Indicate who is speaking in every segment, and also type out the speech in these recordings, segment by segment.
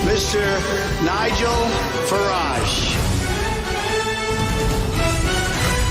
Speaker 1: Mr. Nigel Farage.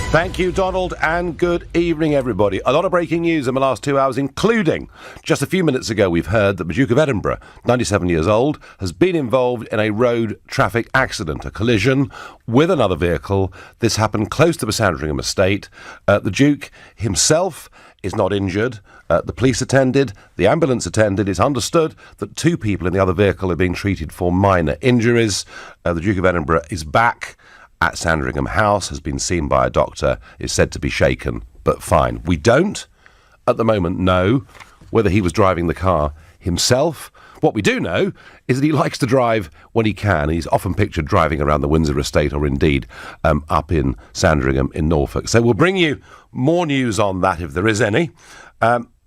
Speaker 2: Thank you, Donald, and good evening, everybody. A lot of breaking news in the last 2 hours, including just a few minutes ago we've heard that the Duke of Edinburgh, 97 years old, has been involved in a road traffic accident, a collision with another vehicle. This happened close to the Sandringham estate. The Duke himself is not injured. The police attended, the ambulance attended. It's understood that 2 people in the other vehicle are being treated for minor injuries. The Duke of Edinburgh is back at Sandringham House, has been seen by a doctor, is said to be shaken, but fine. We don't, at the moment, know whether he was driving the car himself. What we do know is that he likes to drive when he can. He's often pictured driving around the Windsor estate or indeed up in Sandringham in Norfolk. So we'll bring you more news on that if there is any.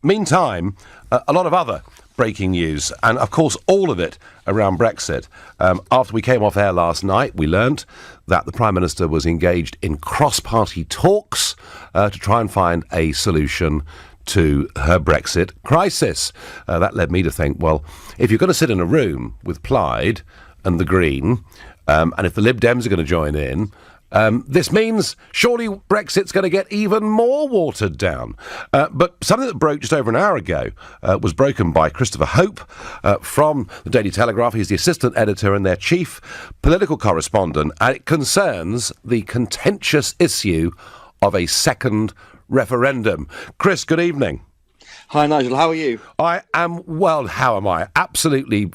Speaker 2: Meantime, a lot of other breaking news, and of course all of it around Brexit. After we came off air last night, we learnt that the Prime Minister was engaged in cross-party talks to try and find a solution to her Brexit crisis. That led me to think, well, if you're going to sit in a room with Plaid and the Green, and if the Lib Dems are going to join in, this means surely Brexit's going to get even more watered down. But something that broke just over an hour ago was broken by Christopher Hope from the Daily Telegraph. He's the assistant editor and their chief political correspondent, and it concerns the contentious issue of a second referendum. Chris, good evening.
Speaker 3: Hi, Nigel. How are you?
Speaker 2: I am, well, how am I? Absolutely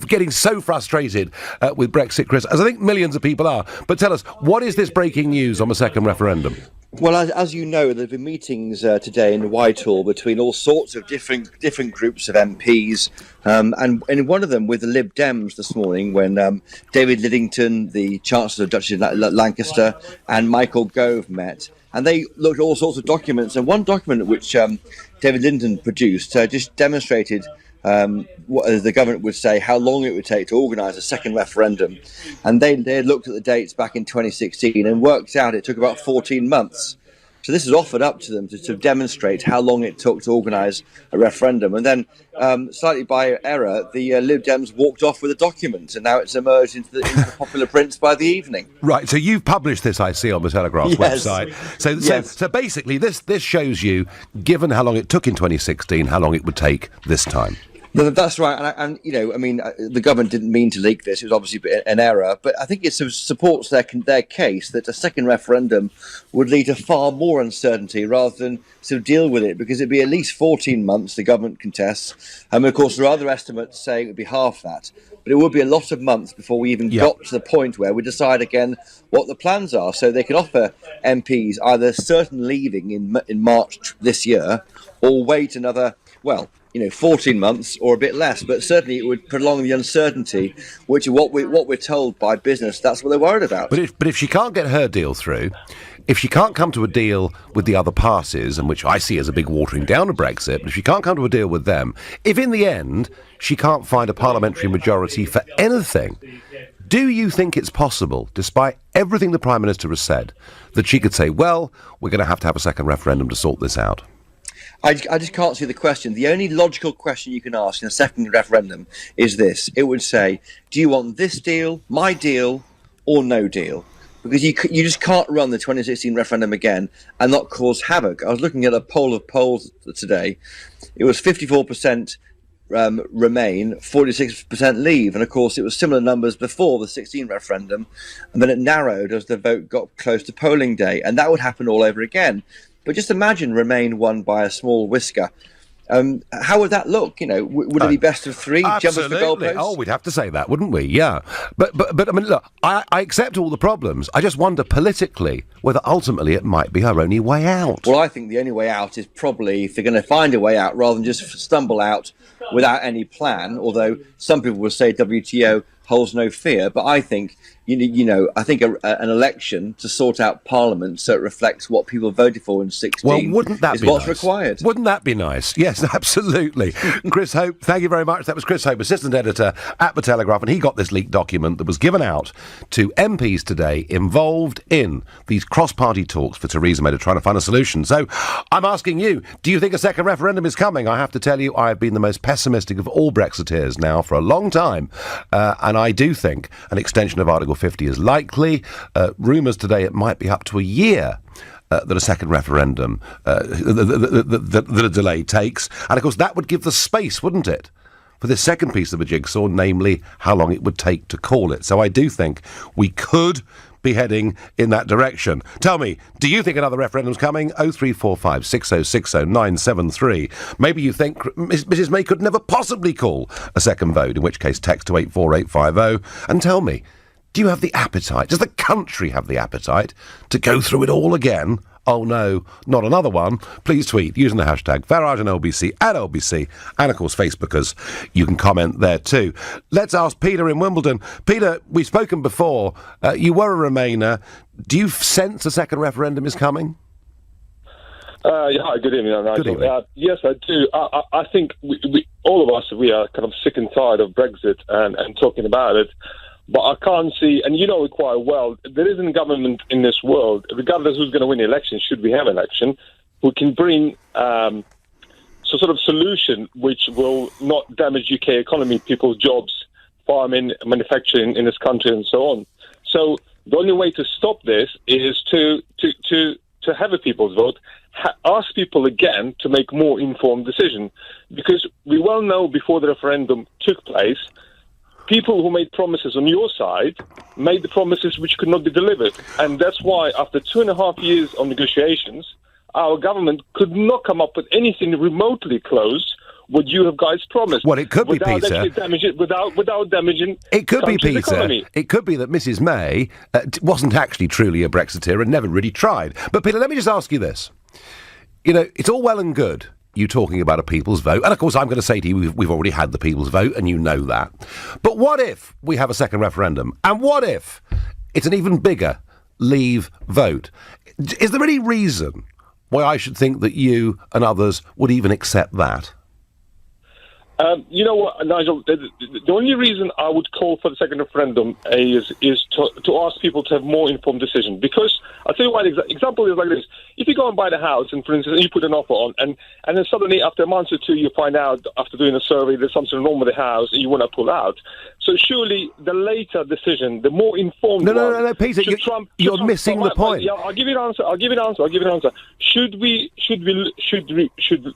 Speaker 2: getting so frustrated with Brexit, Chris, as I think millions of people are. But tell us, what is this breaking news on the second referendum?
Speaker 3: Well, as you know, there have been meetings today in Whitehall between all sorts of different groups of MPs, and in one of them with the Lib Dems this morning, when David Lidington, the Chancellor of Duchy of Lancaster, and Michael Gove met. And they looked at all sorts of documents, and one document which David Linden produced just demonstrated what the government would say, how long it would take to organise a second referendum. And they looked at the dates back in 2016 and worked out it took about 14 months. So this is offered up to them to demonstrate how long it took to organise a referendum. And then, slightly by error, the Lib Dems walked off with a document, and now it's emerged into the popular prints by the evening.
Speaker 2: Right, so you've published this, I see, on the Telegraph's website. So basically, this shows you, given how long it took in 2016, how long it would take this time.
Speaker 3: That's right, and you know, I mean, the government didn't mean to leak this. It was obviously an error, but I think it supports their case that a second referendum would lead to far more uncertainty rather than sort of deal with it, because it'd be at least 14 months the government contests, and of course there are other estimates saying it would be half that, but it would be a lot of months before we even got to the point where we decide again what the plans are. So they can offer MPs either certain leaving in March this year, or wait another, 14 months or a bit less, but certainly it would prolong the uncertainty, which is what we're told by business. That's what they're worried about.
Speaker 2: But if she can't get her deal through, if she can't come to a deal with the other parties, and which I see as a big watering down of Brexit, but if she can't come to a deal with them, if in the end she can't find a parliamentary majority for anything, do you think it's possible, despite everything the Prime Minister has said, that she could say, well, we're going to have a second referendum to sort this out?
Speaker 3: I just can't see the question. The only logical question you can ask in a second referendum is this. It would say, do you want this deal, my deal, or no deal? Because you just can't run the 2016 referendum again and not cause havoc. I was looking at a poll of polls today. It was 54% Remain, 46% Leave. And of course, it was similar numbers before the 16 referendum. And then it narrowed as the vote got close to polling day. And that would happen all over again. But just imagine Remain won by a small whisker. How would that look? You know, would it be best of three?
Speaker 2: Absolutely.
Speaker 3: Jumping the goalposts?
Speaker 2: Oh, we'd have to say that, wouldn't we? Yeah. But I mean, look, I accept all the problems. I just wonder politically whether ultimately it might be her only way out.
Speaker 3: Well, I think the only way out is probably, if they're going to find a way out, rather than just stumble out without any plan, although some people will say WTO holds no fear. But I think, I think an election to sort out Parliament so it reflects what people voted for in 16
Speaker 2: wouldn't that
Speaker 3: is
Speaker 2: be
Speaker 3: what's
Speaker 2: nice?
Speaker 3: required.
Speaker 2: Wouldn't that be nice? Yes, absolutely. Chris Hope, thank you very much. That was Chris Hope, assistant editor at The Telegraph, and he got this leaked document that was given out to MPs today involved in these cross-party talks for Theresa May to try to find a solution. So I'm asking you, do you think a second referendum is coming? I have to tell you, I have been the most pessimistic of all Brexiteers now for a long time, and I do think an extension of Article 50 is likely. Rumours today it might be up to a year that a second referendum, that a delay takes. And of course that would give the space, wouldn't it, for this second piece of the jigsaw, namely how long it would take to call it. So I do think we could be heading in that direction. Tell me, do you think another referendum's coming? 0345 6060 973. Maybe you think Mrs May could never possibly call a second vote, in which case text to 84850 and tell me, do you have the appetite? Does the country have the appetite to go through it all again? Oh no, not another one. Please tweet using the hashtag Farage and LBC at LBC, and of course Facebookers, you can comment there too. Let's ask Peter in Wimbledon. Peter, we've spoken before. You were a Remainer. Do you sense a second referendum is coming?
Speaker 4: Hi, good evening, Nigel.
Speaker 2: Good evening.
Speaker 4: Yes, I do. I think we all of us, we are kind of sick and tired of Brexit and talking about it. But I can't see, and you know it quite well, there isn't government in this world, regardless who's going to win the election, should we have an election, who can bring some sort of solution which will not damage UK economy, people's jobs, farming, manufacturing in this country and so on. So the only way to stop this is to have a people's vote, ask people again to make more informed decision. Because we well know before the referendum took place, people who made promises on your side made the promises which could not be delivered. And that's why, after 2.5 years of negotiations, our government could not come up with anything remotely close what you have guys promised.
Speaker 2: Well, it could be, Peter.
Speaker 4: Without damaging
Speaker 2: it could be, Peter.
Speaker 4: Economy.
Speaker 2: It could be that Mrs May wasn't actually truly a Brexiteer and never really tried. But, Peter, let me just ask you this. You know, it's all well and good, you talking about a people's vote. And, of course, I'm going to say to you, we've already had the people's vote, and you know that. But what if we have a second referendum? And what if it's an even bigger leave vote? Is there any reason why I should think that you and others would even accept that?
Speaker 4: You know what, Nigel, the only reason I would call for the second referendum is to ask people to have more informed decision. Because I'll tell you one example is like this. If you go and buy the house, and for instance, you put an offer on, and then suddenly after a month or two you find out, after doing a survey, there's something wrong with the house and you want to pull out. So surely the later decision, the more informed
Speaker 2: No, Peter, you're missing the point.
Speaker 4: Yeah, I'll give you an answer. Should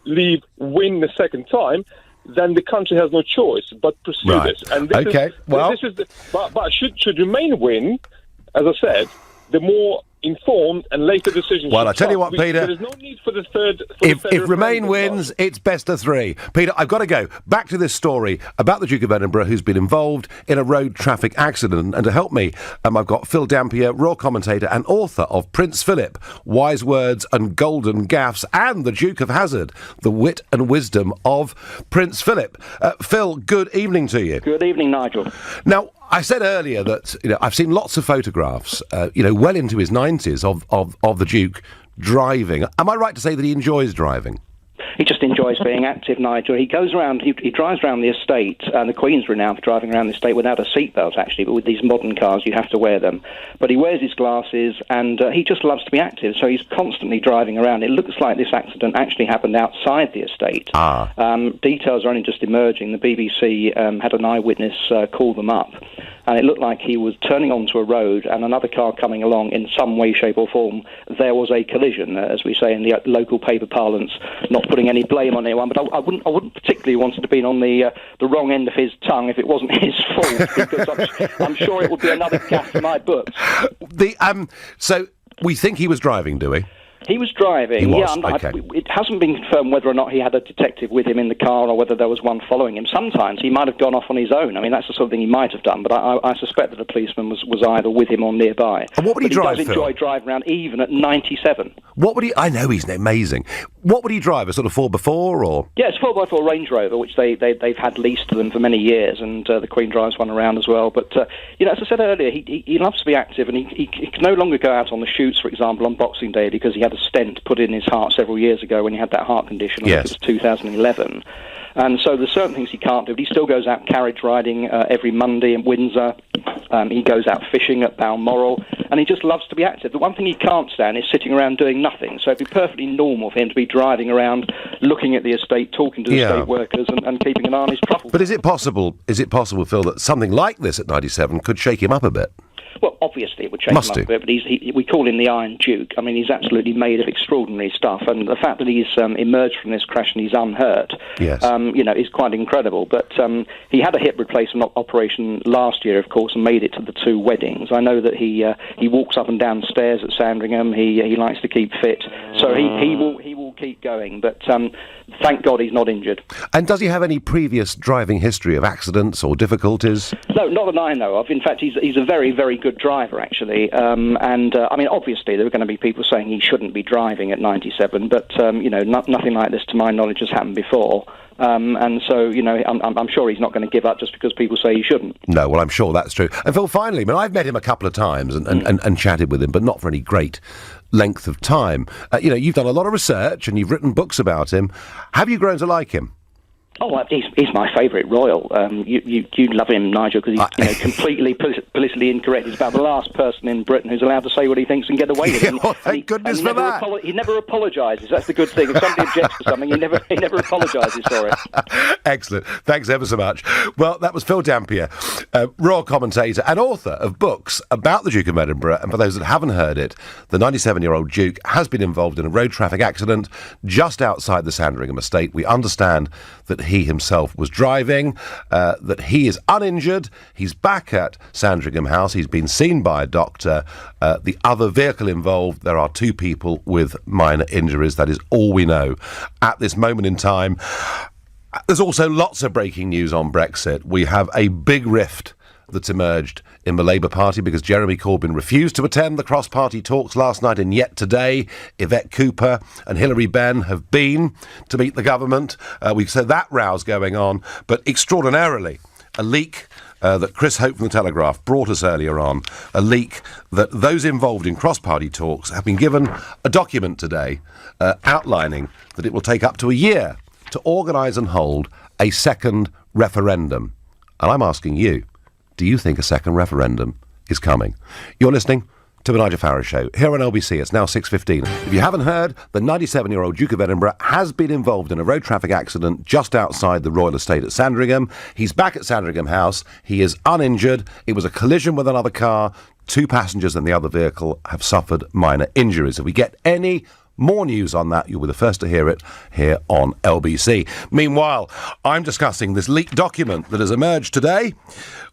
Speaker 4: Leave win the second time, then the country has no choice but pursue this. And this but should Remain win, as I said, the more informed and later decisions.
Speaker 2: Well, I tell you what, Peter.
Speaker 4: There is no need for the third.
Speaker 2: If Remain wins, it's best of three. Peter, I've got to go. Back to this story about the Duke of Edinburgh, who's been involved in a road traffic accident. And to help me, I've got Phil Dampier, royal commentator and author of Prince Philip, Wise Words and Golden Gaffes, and the Duke of Hazard, the wit and wisdom of Prince Philip. Phil, good evening to you.
Speaker 5: Good evening, Nigel.
Speaker 2: Now, I said earlier that I've seen lots of photographs, well into his 90s of the Duke driving. Am I right to say that he enjoys driving?
Speaker 5: He just enjoys being active, Nigel. He goes around, he drives around the estate, and the Queen's renowned for driving around the estate without a seatbelt, actually, but with these modern cars, you have to wear them. But he wears his glasses, and he just loves to be active, so he's constantly driving around. It looks like this accident actually happened outside the estate. Details are only just emerging. The BBC had an eyewitness call them up, and it looked like he was turning onto a road, and another car coming along in some way, shape or form. There was a collision, as we say in the local paper parlance, not putting any blame on anyone, but I wouldn't particularly want it to be on the wrong end of his tongue if it wasn't his fault, because I'm sure it would be another gaffe in my books.
Speaker 2: So we think he was driving, do we?
Speaker 5: He was driving.
Speaker 2: He was, okay.
Speaker 5: It hasn't been confirmed whether or not he had a detective with him in the car or whether there was one following him. Sometimes he might have gone off on his own. I mean, that's the sort of thing he might have done, but I suspect that a policeman was either with him or nearby.
Speaker 2: And what would he drive,
Speaker 5: He does
Speaker 2: Phil?
Speaker 5: enjoy driving around even at 97.
Speaker 2: What would he... I know he's amazing. What would he drive, a sort of 4x4 or...?
Speaker 5: Yeah, it's a 4x4 Range Rover, which they've had leased to them for many years, and the Queen drives one around as well. But, as I said earlier, he loves to be active, and he can no longer go out on the shoots, for example, on Boxing Day, because he had a stent put in his heart several years ago when he had that heart condition.
Speaker 2: Yes.
Speaker 5: I think it was 2011. And so there's certain things he can't do, but he still goes out carriage riding every Monday in Windsor. He goes out fishing at Balmoral, and he just loves to be active. The one thing he can't stand is sitting around doing nothing. So it'd be perfectly normal for him to be driving around, looking at the estate, talking to the estate workers, and keeping an eye on his truffles.
Speaker 2: But is it possible, Phil, that something like this at 97 could shake him up a bit?
Speaker 5: Well, obviously it would shake him up a bit, but we call him the Iron Duke. I mean, he's absolutely made of extraordinary stuff, and the fact that he's emerged from this crash and he's unhurt,
Speaker 2: yes.
Speaker 5: Is quite incredible. But he had a hip replacement operation last year, of course, and made it to the 2 weddings. I know that he walks up and down stairs at Sandringham. He likes to keep fit, so he will keep going. But thank God he's not injured.
Speaker 2: And does he have any previous driving history of accidents or difficulties?
Speaker 5: No, not that I know of. In fact, he's a very, very good driver, actually. Obviously, there are going to be people saying he shouldn't be driving at 97, but, nothing like this, to my knowledge, has happened before. I'm sure he's not going to give up just because people say he shouldn't.
Speaker 2: No, well, I'm sure that's true. And Phil, finally, I've met him a couple of times and chatted with him, but not for any great length of time. You've done a lot of research and you've written books about him. Have you grown to like him?
Speaker 5: Oh, he's my favourite royal. You love him, Nigel, because he's completely politically incorrect. He's about the last person in Britain who's allowed to say what he thinks and get away with it.
Speaker 2: Thank goodness for that.
Speaker 5: He never apologises. That's the good thing. If somebody objects to something, he never apologises for it.
Speaker 2: Excellent. Thanks ever so much. Well, that was Phil Dampier, royal commentator and author of books about the Duke of Edinburgh. And for those that haven't heard it, the 97-year-old Duke has been involved in a road traffic accident just outside the Sandringham estate. We understand that he himself was driving, that he is uninjured. He's back at Sandringham House. He's been seen by a doctor. The other vehicle involved, there are 2 people with minor injuries. That is all we know at this moment in time. There's also lots of breaking news on Brexit. We have a big rift that's emerged in the Labour Party because Jeremy Corbyn refused to attend the cross-party talks last night, and yet today Yvette Cooper and Hilary Benn have been to meet the government. We've said that row's going on, but extraordinarily, a leak that Chris Hope from The Telegraph brought us earlier on, a leak that those involved in cross-party talks have been given a document today outlining that it will take up to a year to organise and hold a second referendum. And I'm asking you, do you think a second referendum is coming? You're listening to the Nigel Farage Show here on LBC. It's now 6:15. If you haven't heard, the 97-year-old Duke of Edinburgh has been involved in a road traffic accident just outside the royal estate at Sandringham. He's back at Sandringham House. He is uninjured. It was a collision with another car. 2 passengers in the other vehicle have suffered minor injuries. If we get any more news on that, you'll be the first to hear it here on LBC. Meanwhile, I'm discussing this leaked document that has emerged today,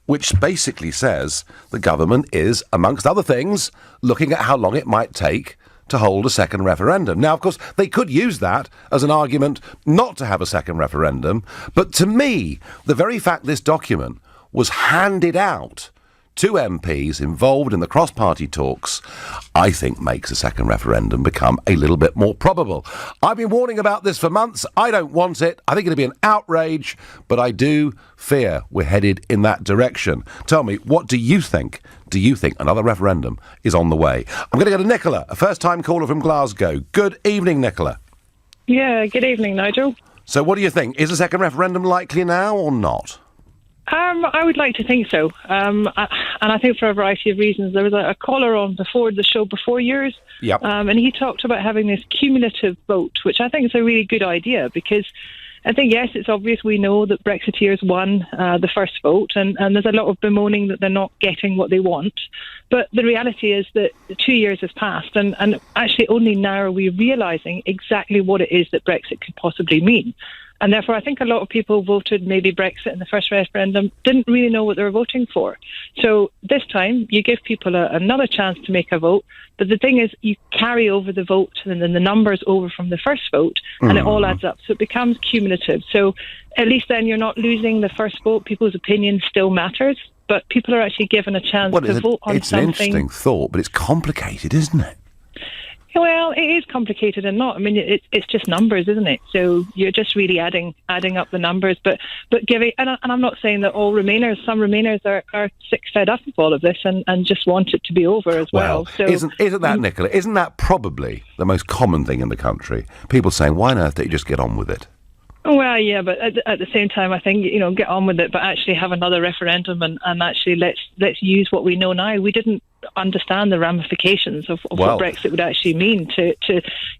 Speaker 2: which basically says the government is, amongst other things, looking at how long it might take to hold a second referendum. Now, of course, they could use that as an argument not to have a second referendum, but to me, the very fact this document was handed out to MPs involved in the cross-party talks, I think makes a second referendum become a little bit more probable. I've been warning about this for months. I don't want it. I think it'll be an outrage, but I do fear we're headed in that direction. Tell me, what do you think? Do you think another referendum is on the way? I'm going to go to Nicola, a first-time caller from Glasgow. Good evening, Nicola.
Speaker 6: Yeah, good evening, Nigel.
Speaker 2: So what do you think? Is a second referendum likely now or not?
Speaker 6: I would like to think so, and I think for a variety of reasons. There was a caller on before the show before yours,
Speaker 2: yep.
Speaker 6: And he talked about having this cumulative vote, which I think is a really good idea, because I think, yes, it's obvious we know that Brexiteers won the first vote, and there's a lot of bemoaning that they're not getting what they want. But the reality is that 2 years has passed, and actually only now are we realising exactly what it is that Brexit could possibly mean. And therefore, I think a lot of people voted maybe Brexit in the first referendum, didn't really know what they were voting for. So this time, you give people another chance to make a vote. But the thing is, you carry over the vote and then the numbers over from the first vote, and it all adds up. So it becomes cumulative. So at least then you're not losing the first vote. People's opinion still matters, but people are actually given a chance to vote on something.
Speaker 2: It's an interesting thought, but it's complicated, isn't it?
Speaker 6: Well, it is complicated and not. I mean, it's just numbers, isn't it? So you're just really adding up the numbers. But giving, and I'm not saying that all Remainers, some Remainers are sick, fed up of all of this and just want it to be over as well. So
Speaker 2: isn't that, Nicola, isn't that probably the most common thing in the country? People saying, why on earth don't you just get on with it?
Speaker 6: Well, yeah, but at the same time, I think, get on with it, but actually have another referendum and actually let's use what we know now. We didn't understand the ramifications of what Brexit would actually mean to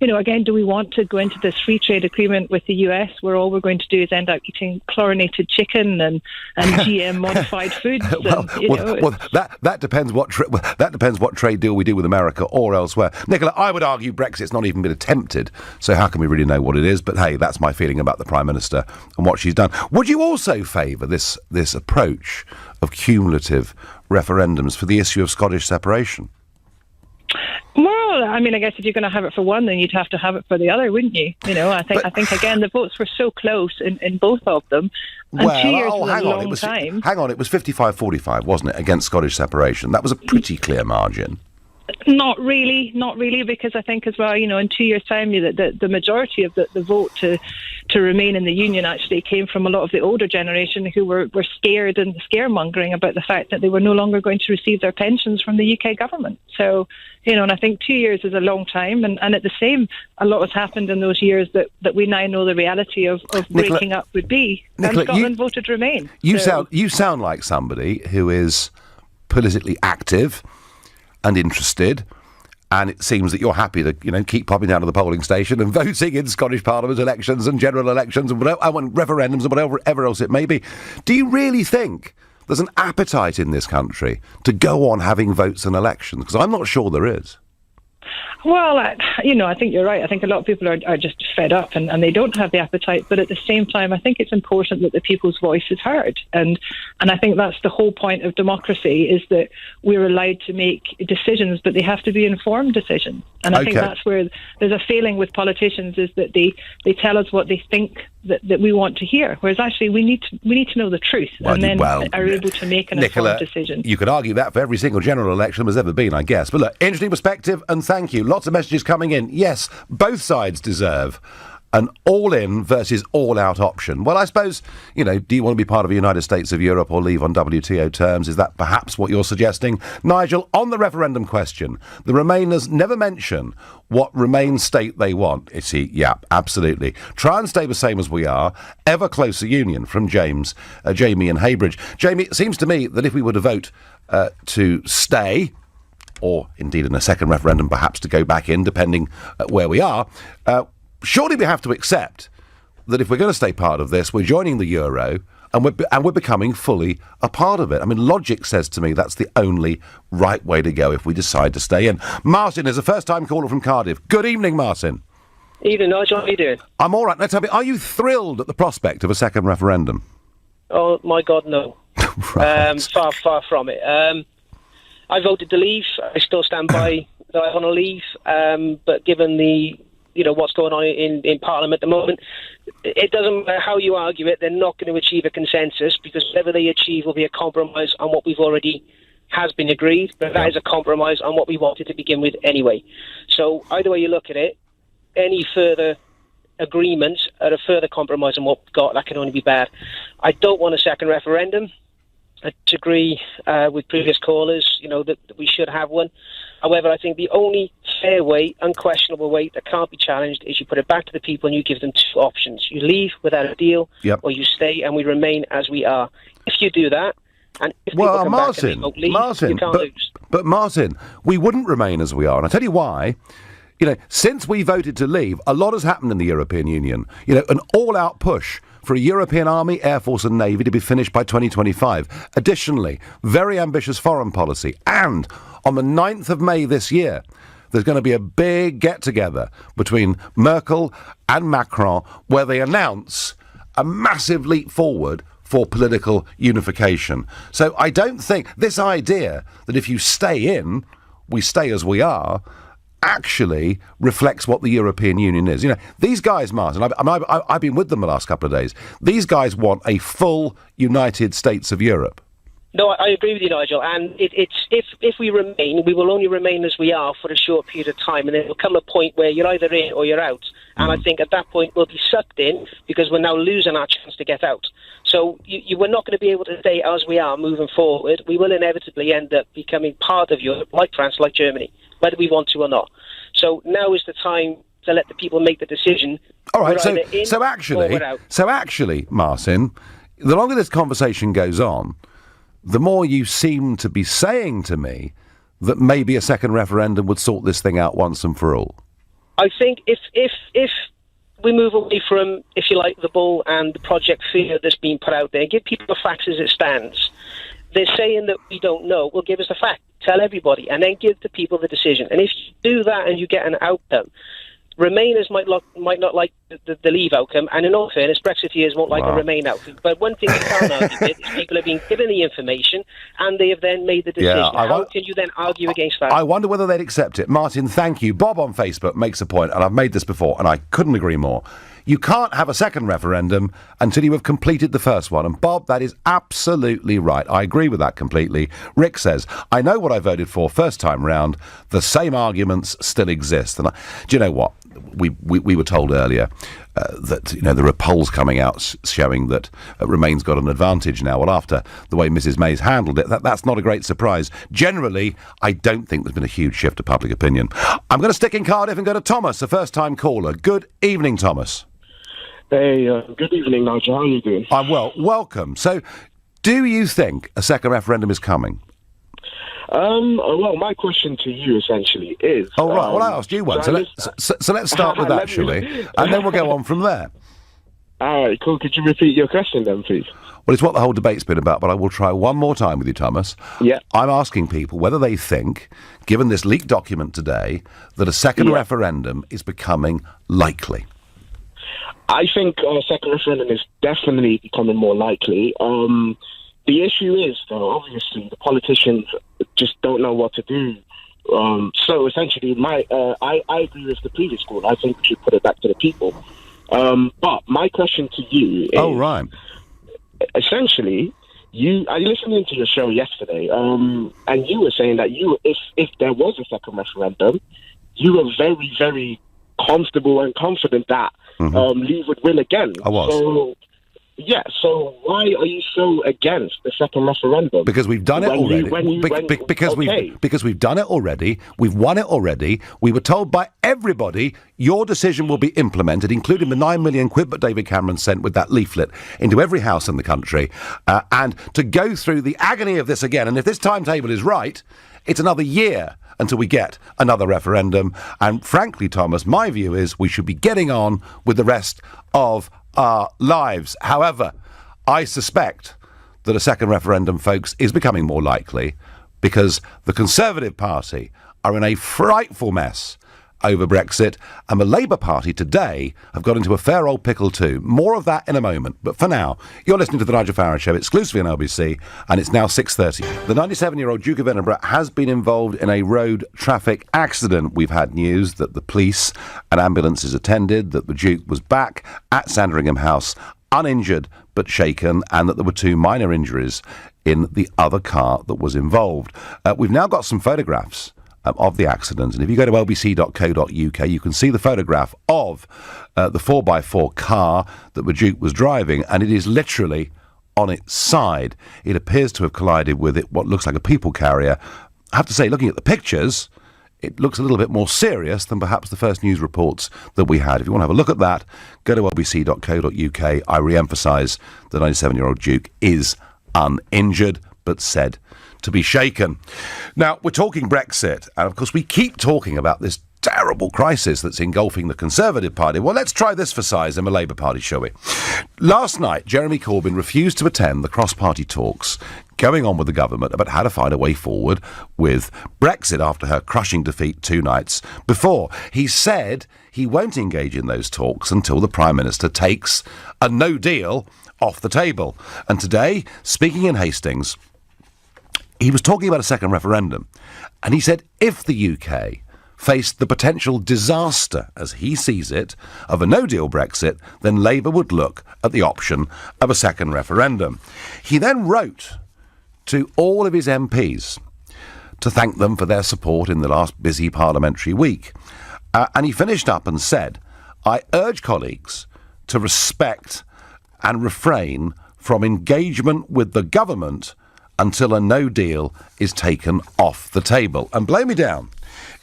Speaker 6: again, do we want to go into this free trade agreement with the US where all we're going to do is end up eating chlorinated chicken and GM modified foods?
Speaker 2: That depends what trade deal we do with America or elsewhere. Nicola, I would argue Brexit's not even been attempted, so how can we really know what it is? But hey, that's my feeling about the Prime Minister and what she's done. Would you also favour this approach of cumulative referendums for the issue of Scottish separation?
Speaker 6: Well, I mean, I guess if you're going to have it for one, then you'd have to have it for the other, wouldn't you? I think again, the votes were so close in both of them. And 2 years was a long time.
Speaker 2: Hang on, it was 55-45, wasn't it, against Scottish separation? That was a pretty clear margin.
Speaker 6: Not really, because I think as well, in 2 years' time, the majority of the vote to remain in the Union actually came from a lot of the older generation who were scared and scaremongering about the fact that they were no longer going to receive their pensions from the UK government. So, and I think 2 years is a long time, and at the same, a lot has happened in those years that we now know the reality of breaking up would be.
Speaker 2: Nicola,
Speaker 6: and Scotland voted Remain.
Speaker 2: You sound like somebody who is politically active and interested, and it seems that you're happy to, keep popping down to the polling station and voting in Scottish Parliament elections and general elections and referendums and whatever else it may be. Do you really think there's an appetite in this country to go on having votes and elections? Because I'm not sure there is.
Speaker 6: Well, I think you're right. I think a lot of people are just fed up and they don't have the appetite. But at the same time, I think it's important that the people's voice is heard. And I think that's the whole point of democracy, is that we're allowed to make decisions, but they have to be informed decisions. And I think that's where there's a failing with politicians, is that they tell us what they think that we want to hear, whereas actually we need to know the truth and then are able to make an informed decision.
Speaker 2: You could argue that for every single general election there's ever been, I guess. But look, interesting perspective, and thank you. Lots of messages coming in. Yes, both sides deserve an all-in versus all-out option. Well, I suppose, do you want to be part of the United States of Europe or leave on WTO terms? Is that perhaps what you're suggesting? Nigel, on the referendum question, the Remainers never mention what Remain state they want. Is he? Yeah, absolutely. Try and stay the same as we are. Ever closer union, from Jamie in Heybridge. Jamie, it seems to me that if we were to vote to stay, or indeed in a second referendum perhaps to go back in, depending where we are, surely we have to accept that if we're going to stay part of this, we're joining the euro and we're becoming fully a part of it. I mean, logic says to me that's the only right way to go if we decide to stay in. Martin is a first-time caller from Cardiff. Good evening, Martin.
Speaker 7: Evening, Nigel. How are you doing?
Speaker 2: I'm all right. Now tell me, are you thrilled at the prospect of a second referendum?
Speaker 7: Oh, my God, no.
Speaker 2: Right.
Speaker 7: Far from it. I voted to leave. I still stand by that I want to leave. But given the what's going on in Parliament at the moment, it doesn't matter how you argue it, they're not going to achieve a consensus, because whatever they achieve will be a compromise on what we've already has been agreed, but that is a compromise on what we wanted to begin with anyway. So either way you look at it, any further agreement or a further compromise on what we've got, that can only be bad. I don't want a second referendum. I disagree with previous callers, that we should have one. However, I think the only fair way, unquestionable way that can't be challenged is you put it back to the people and you give them two options. You leave without a deal, or you stay and we remain as we are. If you do that, and if people come back and they don't leave, you can't lose.
Speaker 2: But Martin, we wouldn't remain as we are. And I'll tell you why. Since we voted to leave, a lot has happened in the European Union. An all-out push for a European Army, Air Force and Navy to be finished by 2025. Additionally, very ambitious foreign policy. And on the 9th of May this year, there's going to be a big get-together between Merkel and Macron where they announce a massive leap forward for political unification. So I don't think this idea that if you stay in, we stay as we are, actually reflects what the European Union is. These guys, Martin, I've been with them the last couple of days. These guys want a full United States of Europe.
Speaker 7: No, I agree with you, Nigel. And it's if we remain, we will only remain as we are for a short period of time, and then there will come a point where you're either in or you're out. And I think at that point we'll be sucked in because we're now losing our chance to get out. So you were not going to be able to stay as we are moving forward. We will inevitably end up becoming part of Europe, like France, like Germany, whether we want to or not. So now is the time to let the people make the decision.
Speaker 2: All right.
Speaker 7: We're
Speaker 2: So actually, Martin, the longer this conversation goes on, the more you seem to be saying to me that maybe a second referendum would sort this thing out once and for all.
Speaker 7: I think if we move away from, if you like, the bull and the project fear that's been put out there, give people the facts as it stands. They're saying that we don't know. Well, give us the fact. Tell everybody, and then give the people the decision. And if you do that and you get an outcome, Remainers might not like the Leave outcome, and in all fairness, Brexiteers won't like the Remain outcome. But one thing you can't argue with is people have been given the information, and they have then made the decision. How can you then argue against that?
Speaker 2: I wonder whether they'd accept it. Martin, thank you. Bob on Facebook makes a point, and I've made this before, and I couldn't agree more. You can't have a second referendum until you have completed the first one. And Bob, that is absolutely right. I agree with that completely. Rick says, I know what I voted for first time round. The same arguments still exist. And do you know what? We were told earlier that there are polls coming out showing that Remain's got an advantage now. Well, after the way Mrs May's handled it, that's not a great surprise. Generally, I don't think there's been a huge shift of public opinion. I'm going to stick in Cardiff and go to Thomas, a first-time caller. Good evening, Thomas.
Speaker 8: Hey, good evening, Nigel. How are you doing?
Speaker 2: I'm well. Welcome. So, do you think a second referendum is coming?
Speaker 8: Well, my question to you essentially is...
Speaker 2: Oh, right. Well, I asked you one. So let's start with that, shall we? And then we'll go on from there.
Speaker 8: All right, cool. Could you repeat your question then, please?
Speaker 2: Well, it's what the whole debate's been about, but I will try one more time with you, Thomas.
Speaker 8: Yeah.
Speaker 2: I'm asking people whether they think, given this leaked document today, that a second referendum is becoming likely.
Speaker 8: I think a second referendum is definitely becoming more likely. The issue is, though, obviously, the politicians just don't know what to do. So, essentially, I agree with the previous call. I think we should put it back to the people. But my question to you is...
Speaker 2: Oh, right.
Speaker 8: Essentially, I listened into your show yesterday, and you were saying that if there was a second referendum, you were very, very comfortable and confident that Leave would win again.
Speaker 2: I was.
Speaker 8: So why are you so against the second referendum?
Speaker 2: Because we've done it already. Because we've done it already. We've won it already. We were told by everybody your decision will be implemented, including the 9 million quid that David Cameron sent with that leaflet into every house in the country. And to go through the agony of this again, and if this timetable is right, it's another year until we get another referendum. And frankly, Thomas, my view is we should be getting on with the rest of our lives. However, I suspect that a second referendum, folks, is becoming more likely because the Conservative Party are in a frightful mess over Brexit, and the Labour Party today have got into a fair old pickle too. More of that in a moment, but for now, you're listening to The Nigel Farage Show exclusively on LBC, and it's now 6:30. The 97-year-old Duke of Edinburgh has been involved in a road traffic accident. We've had news that the police and ambulances attended, that the Duke was back at Sandringham House, uninjured but shaken, and that there were 2 minor injuries in the other car that was involved. We've now got some photographs of the accident, and if you go to lbc.co.uk you can see the photograph of the 4x4 car that the Duke was driving, and it is literally on its side. It appears to have collided with what looks like a people carrier. I have to say, looking at the pictures, it looks a little bit more serious than perhaps the first news reports that we had. If you want to have a look at that, go to lbc.co.uk. I re-emphasise the 97-year-old Duke is uninjured, but said to be shaken. Now, we're talking Brexit, and of course we keep talking about this terrible crisis that's engulfing the Conservative Party. Well, let's try this for size in the Labour Party, shall we? Last night, Jeremy Corbyn refused to attend the cross-party talks going on with the government about how to find a way forward with Brexit after her crushing defeat 2 nights before. He said he won't engage in those talks until the Prime Minister takes a no deal off the table. And today, speaking in Hastings, he was talking about a second referendum, and he said if the UK faced the potential disaster, as he sees it, of a no-deal Brexit, then Labour would look at the option of a second referendum. He then wrote to all of his MPs to thank them for their support in the last busy parliamentary week. And he finished up and said, "I urge colleagues to respect and refrain from engagement with the government until a no deal is taken off the table." And blow me down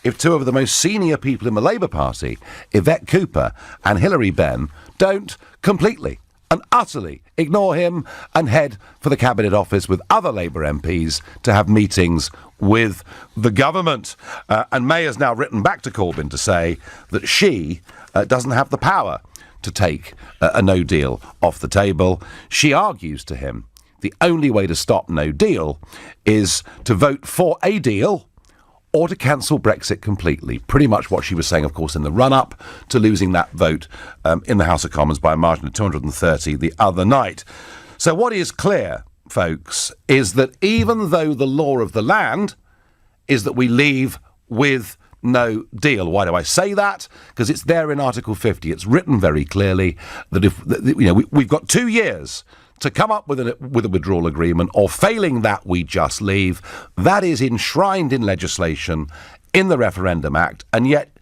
Speaker 2: if two of the most senior people in the Labour Party, Yvette Cooper and Hilary Benn, don't completely and utterly ignore him and head for the Cabinet Office with other Labour MPs to have meetings with the government. And May has now written back to Corbyn to say that she doesn't have the power to take a no deal off the table. She argues to him the only way to stop no deal is to vote for a deal or to cancel Brexit completely. Pretty much what she was saying, of course, in the run-up to losing that vote in the House of Commons by a margin of 230 the other night. So what is clear, folks, is that even though the law of the land is that we leave with no deal. Why do I say that? Because it's there in Article 50. It's written very clearly that if we've got 2 years to come up with a withdrawal agreement, or failing that, we just leave. That is enshrined in legislation in the Referendum Act, and yet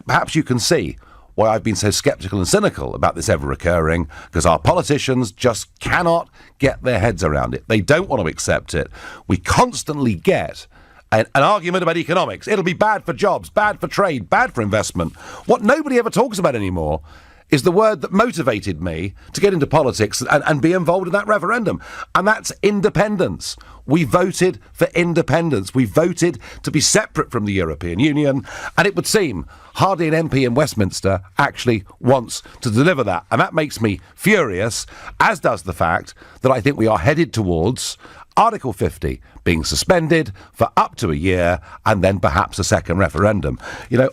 Speaker 2: perhaps you can see why I've been so sceptical and cynical about this ever occurring, because our politicians just cannot get their heads around it. They don't want to accept it. We constantly get an argument about economics. It'll be bad for jobs, bad for trade, bad for investment. What nobody ever talks about anymore is the word that motivated me to get into politics and be involved in that referendum. And that's independence. We voted for independence. We voted to be separate from the European Union. And it would seem hardly an MP in Westminster actually wants to deliver that. And that makes me furious, as does the fact that I think we are headed towards Article 50 being suspended for up to a year and then perhaps a second referendum.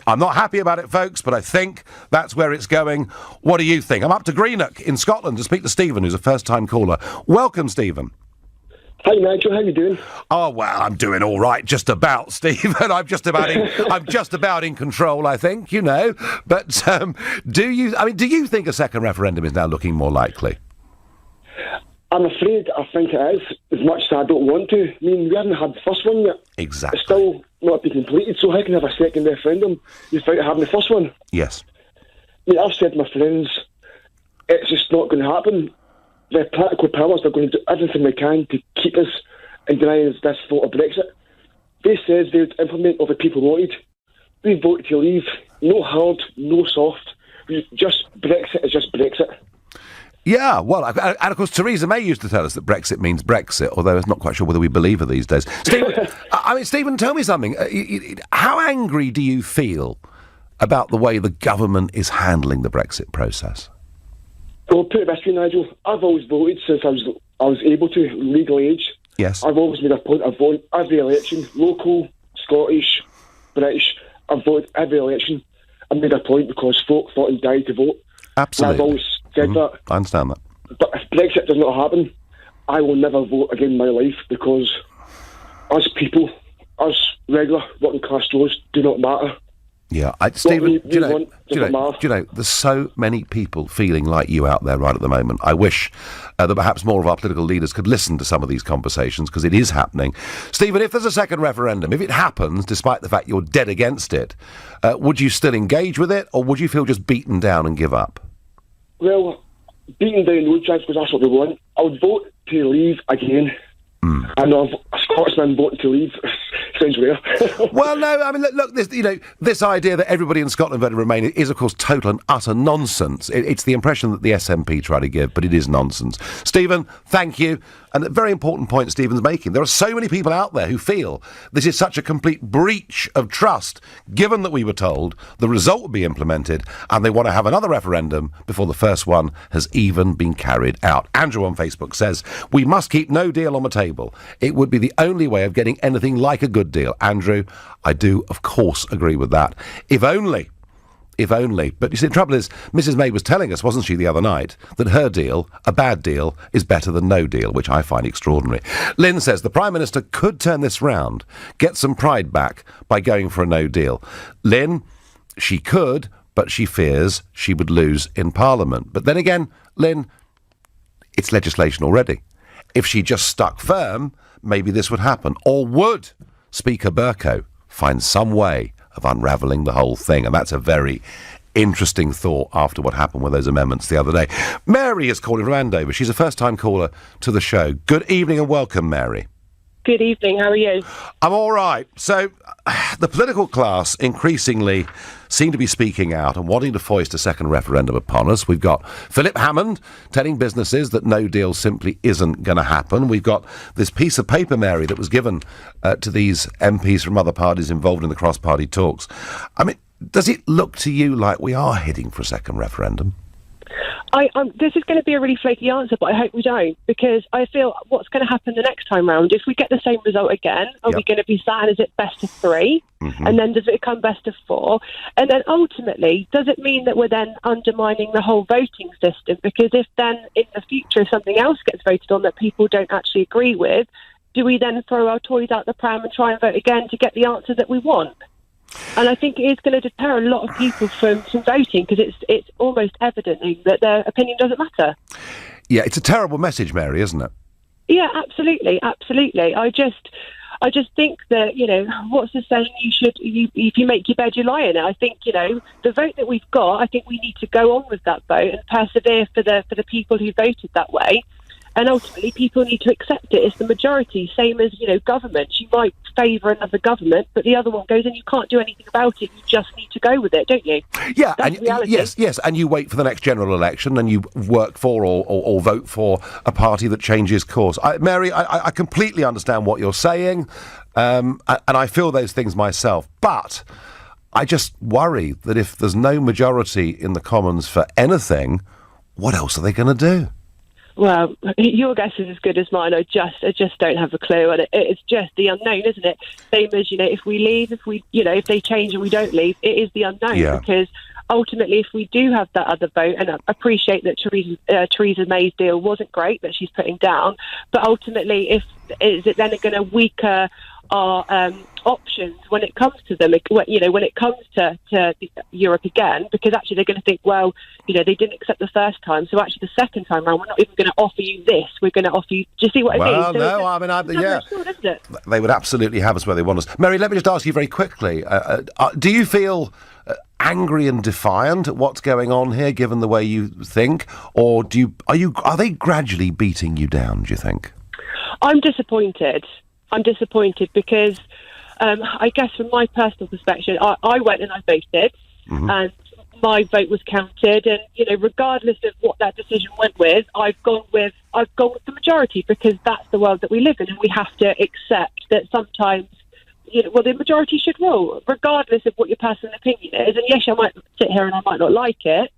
Speaker 2: I'm not happy about it, folks, but I think that's where it's going. What do you think? I'm up to Greenock in Scotland to speak to Stephen, who's a first-time caller. Welcome, Stephen.
Speaker 9: Hi, Nigel. How you doing?
Speaker 2: Oh, well, I'm doing all right, just about, Stephen. I'm just about in control, I think, But do you think a second referendum is now looking more likely?
Speaker 9: I'm afraid I think it is, as much as I don't want to. I mean, we haven't had the first one yet.
Speaker 2: Exactly.
Speaker 9: It's still not been completed, so how can you have a second referendum without having the first one?
Speaker 2: Yes.
Speaker 9: I mean, I've said to my friends, it's just not going to happen. The political powers are going to do everything they can to keep us and deny us this vote of Brexit. They said they would implement what the people wanted. We voted to leave. No hard, no soft. Brexit is just Brexit.
Speaker 2: Yeah, well, and of course, Theresa May used to tell us that Brexit means Brexit, although I'm not quite sure whether we believe her these days. Stephen, tell me something. How angry do you feel about the way the government is handling the Brexit process?
Speaker 9: Well, put it this way, Nigel. I've always voted since I was able to, legal age.
Speaker 2: Yes.
Speaker 9: I've always made a point of voting every election, local, Scottish, British. I've voted every election. I made a point because folk fought and died to vote.
Speaker 2: Absolutely.
Speaker 9: And I've always said that.
Speaker 2: I understand that.
Speaker 9: But if Brexit does not happen, I will never vote again in my life, because us people, us regular working class Joes, do not matter.
Speaker 2: Yeah, Stephen, do you know, there's so many people feeling like you out there right at the moment. I wish that perhaps more of our political leaders could listen to some of these conversations, because it is happening. Stephen, if there's a second referendum, if it happens, despite the fact you're dead against it, would you still engage with it, or would you feel just beaten down and give up?
Speaker 9: Well, beaten down no chance, because that's what they want. I would vote to leave again. I know a Scotsman voting to leave. Sounds rare.
Speaker 2: Well, no, I mean, look, this idea that everybody in Scotland voted to remain is, of course, total and utter nonsense. It's the impression that the SNP try to give, but it is nonsense. Stephen, thank you. And a very important point Stephen's making. There are so many people out there who feel this is such a complete breach of trust, given that we were told the result would be implemented, and they want to have another referendum before the first one has even been carried out. Andrew on Facebook says, we must keep no deal on the table. It would be the only way of getting anything like a good deal. Andrew, I do, of course, agree with that. If only. But you see, the trouble is, Mrs May was telling us, wasn't she, the other night, that her deal, a bad deal, is better than no deal, which I find extraordinary. Lynn says the Prime Minister could turn this round, get some pride back by going for a no deal. Lynn, she could, but she fears she would lose in Parliament. But then again, Lynn, it's legislation already. If she just stuck firm maybe this would happen? Or would Speaker Bercow find some way of unravelling the whole thing? And that's a very interesting thought after what happened with those amendments the other day. Mary is calling from Andover. She's a first-time caller to the show. Good evening and welcome, Mary.
Speaker 10: Good evening, how are you?
Speaker 2: I'm all right. So, the political class increasingly seem to be speaking out and wanting to foist a second referendum upon us. We've got Philip Hammond telling businesses that no deal simply isn't going to happen. We've got this piece of paper, Mary, that was given to these MPs from other parties involved in the cross-party talks. I mean, does it look to you like we are heading for a second referendum?
Speaker 10: This is going to be a really flaky answer, but I hope we don't, because I feel what's going to happen the next time round, if we get the same result again, are we going to be sad? Is it best of three? Mm-hmm. And then does it become best of four? And then ultimately, does it mean that we're then undermining the whole voting system? Because if then in the future something else gets voted on that people don't actually agree with, do we then throw our toys out the pram and try and vote again to get the answer that we want? And I think it is going to deter a lot of people from voting, because it's almost evident that their opinion doesn't matter.
Speaker 2: Yeah, it's a terrible message, Mary, isn't it?
Speaker 10: Yeah, absolutely. I just think that, you know, what's the saying? If you make your bed, you lie in it. I think, you know, the vote that we've got, I think we need to go on with that vote and persevere for the people who voted that way. And ultimately, people need to accept it. It's the majority, same as, you know, governments. You might favour another government, but the other one goes and you can't do anything about it. You just need to go with it, don't you?
Speaker 2: Yeah,
Speaker 10: that's reality.
Speaker 2: Yes, and you wait for the next general election and you work for or vote for a party that changes course. Mary, I completely understand what you're saying, and I feel those things myself, but I just worry that if there's no majority in the Commons for anything, what else are they going to do?
Speaker 10: Well, your guess is as good as mine. I just don't have a clue, and it's just the unknown, isn't it? Same as, you know, if we leave, if they change and we don't leave, it is the unknown. Because ultimately, if we do have that other vote, and I appreciate that Theresa May's deal wasn't great that she's putting down, but ultimately, is it then going to weaken our options when it comes to them, you know, when it comes to Europe again, because actually they're going to think, well, you know, they didn't accept the first time, so actually the second time round we're not even going to offer you this, we're going to offer you, do you see what I mean?
Speaker 2: Well, they would absolutely have us where they want us. Mary, let me just ask you very quickly, do you feel angry and defiant at what's going on here, given the way you think, or are they gradually beating you down, do you think?
Speaker 10: I'm disappointed because I guess from my personal perspective, I went and I voted, mm-hmm. and my vote was counted, and, you know, regardless of what that decision went with, I've gone with the majority, because that's the world that we live in, and we have to accept that sometimes, you know, well, the majority should rule, regardless of what your personal opinion is. And yes, I might sit here and I might not like it,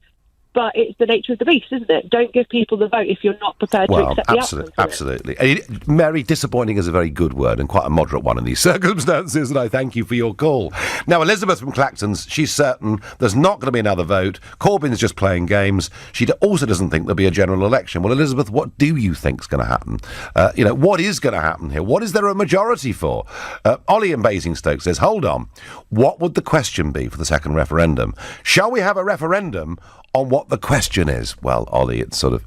Speaker 10: but it's the nature of the beast, isn't it? Don't give people the vote if you're not prepared to accept the outcome.
Speaker 2: Absolutely. Mary, disappointing is a very good word and quite a moderate one in these circumstances, and I thank you for your call. Now, Elizabeth from Clacton's, she's certain there's not going to be another vote. Corbyn's just playing games. She also doesn't think there'll be a general election. Well, Elizabeth, what do you think's going to happen? You know, what is going to happen here? What is there a majority for? Ollie in Basingstoke says, hold on, what would the question be for the second referendum? Shall we have a referendum on what the question is? Well, Ollie, it's sort of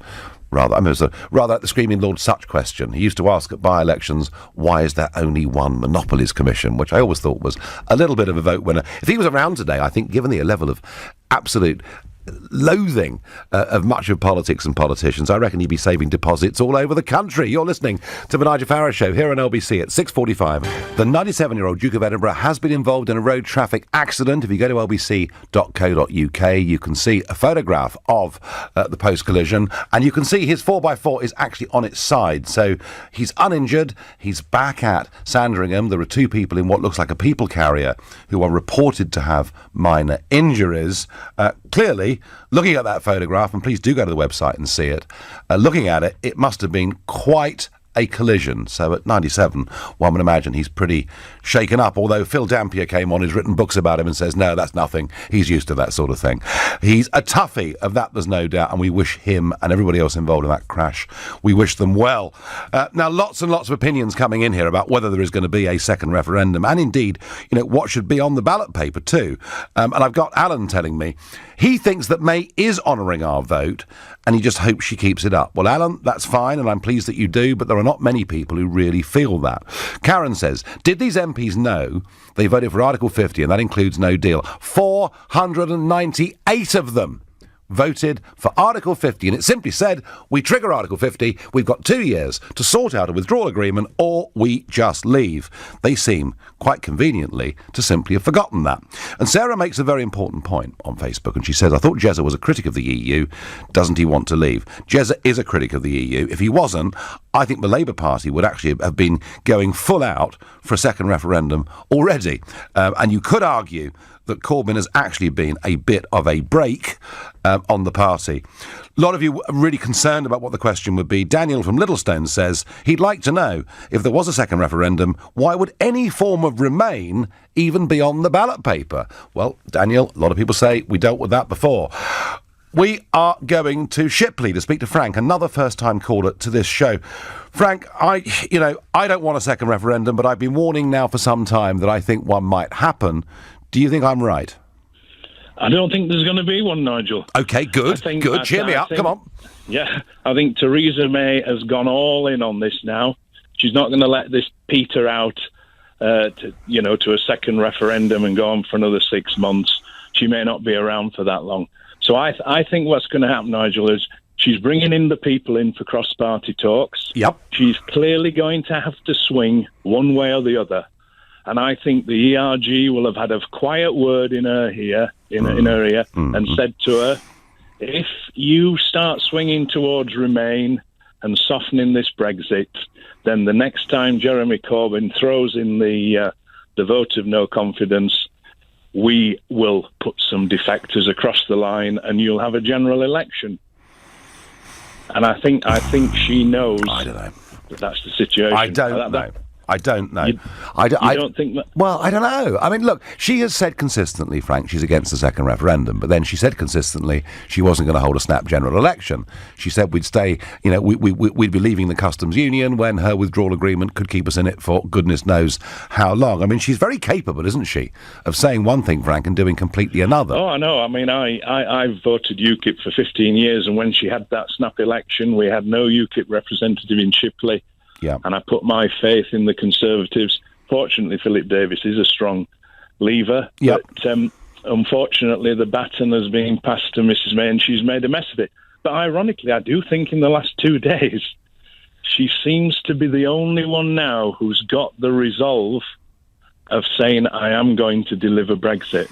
Speaker 2: rather like the Screaming Lord Sutch question. He used to ask at by-elections, why is there only one Monopolies Commission, which I always thought was a little bit of a vote winner. If he was around today, I think, given the level of absolute loathing of much of politics and politicians, I reckon he'd be saving deposits all over the country. You're listening to the Nigel Farage Show here on LBC at 6:45. The 97-year-old Duke of Edinburgh has been involved in a road traffic accident. If you go to lbc.co.uk, you can see a photograph of the post-collision, and you can see his 4x4 is actually on its side. So he's uninjured. He's back at Sandringham. There are two people in what looks like a people carrier who are reported to have minor injuries. Clearly, looking at that photograph, and please do go to the website and see it, looking at it, it must have been quite a collision. So at 97, one would imagine he's pretty shaken up, although Phil Dampier came on, who's written books about him, and says, no, that's nothing. He's used to that sort of thing. He's a toughie, of that there's no doubt, and we wish him and everybody else involved in that crash, we wish them well. Now, lots and lots of opinions coming in here about whether there is going to be a second referendum, and indeed, you know, what should be on the ballot paper too. And I've got Alan telling me he thinks that May is honouring our vote, and he just hopes she keeps it up. Well, Alan, that's fine, and I'm pleased that you do, but there are are not many people who really feel that. Karen says, did these MPs know they voted for Article 50, and that includes no deal? 498 of them voted for Article 50, and it simply said, we trigger Article 50, we've got 2 years to sort out a withdrawal agreement, or we just leave. They seem, quite conveniently, to simply have forgotten that. And Sarah makes a very important point on Facebook, and she says, I thought Jezza was a critic of the EU. Doesn't he want to leave? Jezza is a critic of the EU. If he wasn't, I think the Labour Party would actually have been going full out for a second referendum already. And you could argue that Corbyn has actually been a bit of a brake on the party. A lot of you are really concerned about what the question would be. Daniel from Littlestone says he'd like to know, if there was a second referendum, why would any form of Remain even be on the ballot paper? Well, Daniel, a lot of people say we dealt with that before. We are going to Shipley to speak to Frank, another first-time caller to this show. Frank, I don't want a second referendum, but I've been warning now for some time that I think one might happen. Do you think I'm right?
Speaker 11: I don't think there's going to be one, Nigel.
Speaker 2: OK, good. Cheer me up. Come on.
Speaker 11: Yeah, I think Theresa May has gone all in on this now. She's not going to let this peter out to a second referendum and go on for another 6 months. She may not be around for that long. So I think what's going to happen, Nigel, is she's bringing in the people in for cross-party talks.
Speaker 2: Yep.
Speaker 11: She's clearly going to have to swing one way or the other. And I think the ERG will have had a quiet word in her ear, and said to her, if you start swinging towards Remain and softening this Brexit, then the next time Jeremy Corbyn throws in the vote of no confidence, we will put some defectors across the line and you'll have a general election. And I think she knows that that's the situation.
Speaker 2: I don't know. I don't know.
Speaker 11: You don't think that?
Speaker 2: Well, I don't know. I mean, look, she has said consistently, Frank, she's against the second referendum, but then she said consistently she wasn't going to hold a snap general election. She said we'd stay, we'd be leaving the customs union when her withdrawal agreement could keep us in it for goodness knows how long. I mean, she's very capable, isn't she, of saying one thing, Frank, and doing completely another.
Speaker 11: Oh, I know. I mean, I've voted UKIP for 15 years, and when she had that snap election, we had no UKIP representative in Shipley.
Speaker 2: Yeah.
Speaker 11: And I put my faith in the Conservatives. Fortunately, Philip Davis is a strong leaver.
Speaker 2: Yep.
Speaker 11: But unfortunately, the baton has been passed to Mrs. May, and she's made a mess of it. But ironically, I do think in the last 2 days, she seems to be the only one now who's got the resolve of saying, I am going to deliver Brexit.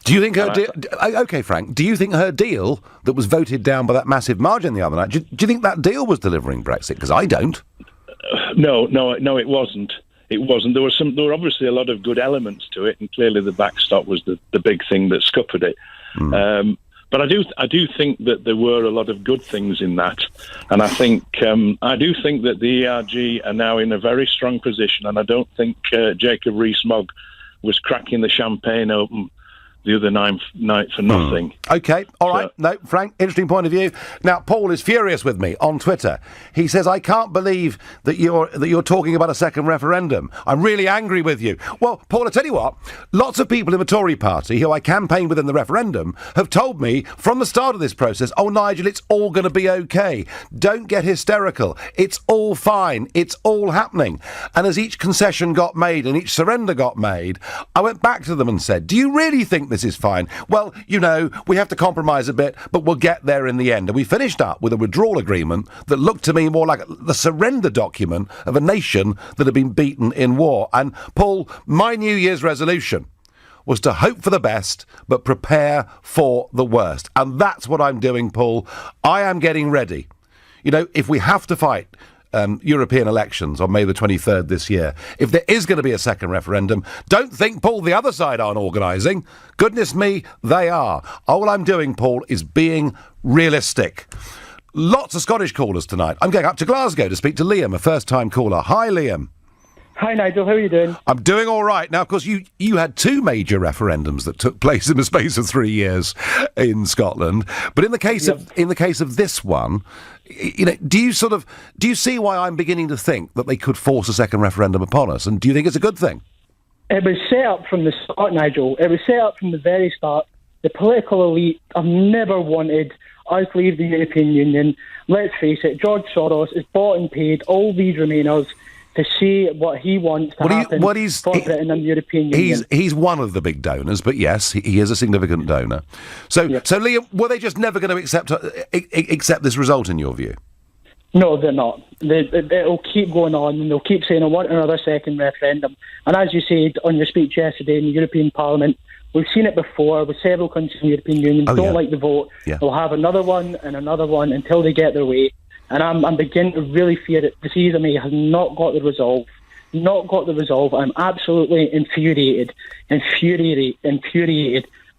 Speaker 2: Do you think her deal... OK, Frank, do you think her deal that was voted down by that massive margin the other night, do you think that deal was delivering Brexit? Because I don't.
Speaker 11: No, it wasn't. It wasn't. There were obviously a lot of good elements to it, and clearly the backstop was the big thing that scuppered it. But I do think that there were a lot of good things in that, and I do think that the ERG are now in a very strong position, and I don't think Jacob Rees-Mogg was cracking the champagne open the other night for nothing.
Speaker 2: OK, all right. No, Frank, interesting point of view. Now, Paul is furious with me on Twitter. He says, I can't believe that you're talking about a second referendum. I'm really angry with you. Well, Paul, I tell you what, lots of people in the Tory party who I campaigned with in the referendum have told me from the start of this process, oh, Nigel, it's all going to be OK. Don't get hysterical. It's all fine. It's all happening. And as each concession got made and each surrender got made, I went back to them and said, do you really think this is fine? Well, we have to compromise a bit, but we'll get there in the end. And we finished up with a withdrawal agreement that looked to me more like the surrender document of a nation that had been beaten in war. And, Paul, my New Year's resolution was to hope for the best, but prepare for the worst. And that's what I'm doing, Paul. I am getting ready. If we have to fight European elections on May the 23rd this year, if there is going to be a second referendum, don't think, Paul, the other side aren't organising. Goodness me, they are. All I'm doing, Paul, is being realistic. Lots of Scottish callers tonight. I'm going up to Glasgow to speak to Liam, a first-time caller. Hi, Liam.
Speaker 12: Hi, Nigel. How are you doing? I'm
Speaker 2: doing all right. Now, of course, you had 2 major referendums that took place in the space of 3 years in Scotland. But in the case of this one, do you see why I'm beginning to think that they could force a second referendum upon us? And do you think it's a good thing?
Speaker 12: It was set up from the start, Nigel. It was set up from the very start. The political elite have never wanted us leave the European Union. Let's face it, George Soros has bought and paid all these Remainers to say what he wants to happen for Britain and the European Union.
Speaker 2: He's one of the big donors, but yes, he is a significant donor. So Liam, were they just never going to accept this result in your view?
Speaker 12: No, they're not. It'll keep going on, and they'll keep saying, I want another second referendum. And as you said on your speech yesterday in the European Parliament, we've seen it before with several countries in the European Union don't like the vote. Yeah. They'll have another one and another one until they get their way. And I'm beginning to really fear that Theresa May has not got the resolve. I'm absolutely infuriated.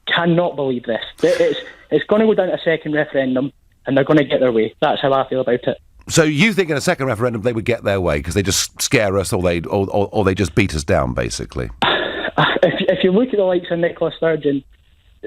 Speaker 12: Cannot believe this. It's going to go down to a second referendum, and they're going to get their way. That's how I feel about it.
Speaker 2: So you think in a second referendum they would get their way because they just scare us, or they just beat us down, basically?
Speaker 12: If you look at the likes of Nicola Sturgeon,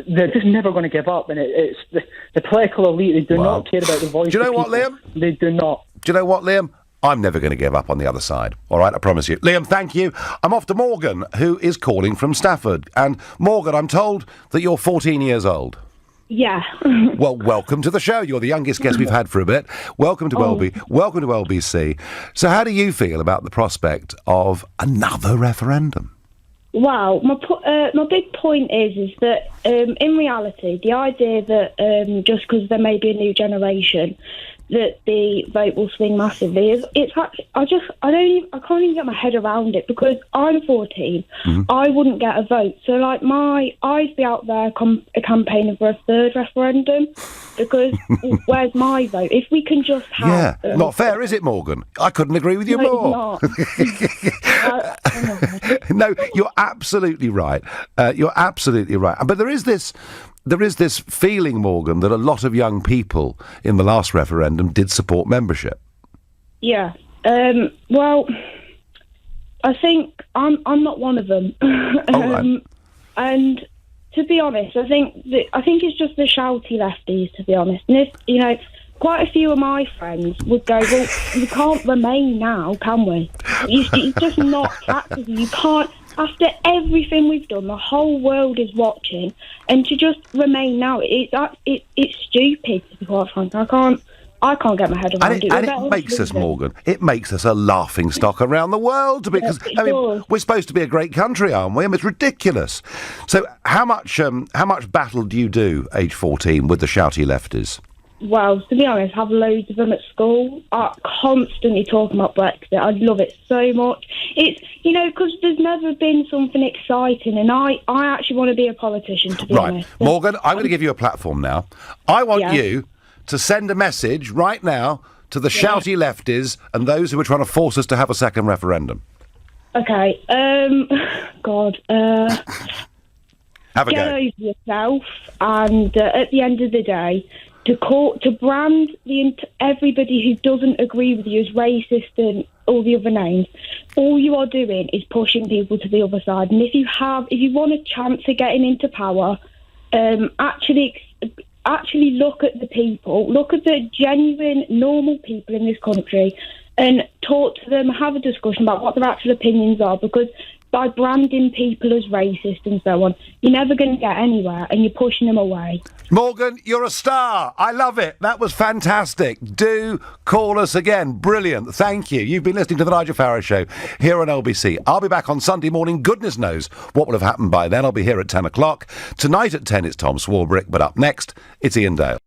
Speaker 12: they're just never going to give up, and it's the political elite. They do not care about the voice.
Speaker 2: Do you know what, Liam?
Speaker 12: They do not.
Speaker 2: Do you know what, Liam? I'm never going to give up on the other side. All right, I promise you. Liam, thank you. I'm off to Morgan, who is calling from Stafford. And Morgan, I'm told that you're 14 years old.
Speaker 13: Yeah.
Speaker 2: Well, welcome to the show. You're the youngest guest we've had for a bit. Welcome to Welcome to LBC. So how do you feel about the prospect of another referendum?
Speaker 13: Well, my big point is that in reality, the idea that just because there may be a new generation, that the vote will swing massively I can't even get my head around it, because I'm 14. I wouldn't get a vote, so like I'd be out there campaigning for a third referendum, because where's my vote? If we can just have
Speaker 2: not fair, is it, Morgan? I couldn't agree with you more. No, you're absolutely right. But there is this feeling, Morgan, that a lot of young people in the last referendum did support membership.
Speaker 13: Yeah. Well, I think I'm not one of them.
Speaker 2: Right.
Speaker 13: And to be honest, I think it's just the shouty lefties, to be honest. And if, quite a few of my friends would go, well, we can't remain now, can we? It's just not practical. You can't. After everything we've done, the whole world is watching, and to just remain now, it's stupid, to be quite frank. I can't get my head around it.
Speaker 2: And it makes us, Morgan, it makes us a laughing stock around the world, because we're supposed to be a great country, aren't we? I mean, it's ridiculous. So how much battle do you do, age 14, with the shouty lefties?
Speaker 13: Well, to be honest, I have loads of them at school. I constantly talking about Brexit. I love it so much. It's, because there's never been something exciting, and I actually want to be a politician, to be honest.
Speaker 2: Morgan, I'm going to give you a platform now. I want you to send a message right now to the shouty lefties and those who are trying to force us to have a second referendum.
Speaker 13: Okay. God.
Speaker 2: Have a go.
Speaker 13: Get over yourself, and at the end of the day, to brand everybody who doesn't agree with you as racist and all the other names, all you are doing is pushing people to the other side. And if you want a chance of getting into power, actually look at the people, look at the genuine, normal people in this country, and talk to them, have a discussion about what their actual opinions are, because by branding people as racist and so on, you're never going to get anywhere, and you're pushing them away.
Speaker 2: Morgan, you're a star. I love it. That was fantastic. Do call us again. Brilliant. Thank you. You've been listening to The Nigel Farage Show here on LBC. I'll be back on Sunday morning. Goodness knows what will have happened by then. I'll be here at 10 o'clock. Tonight at 10, it's Tom Swarbrick, but up next, it's Ian Dale.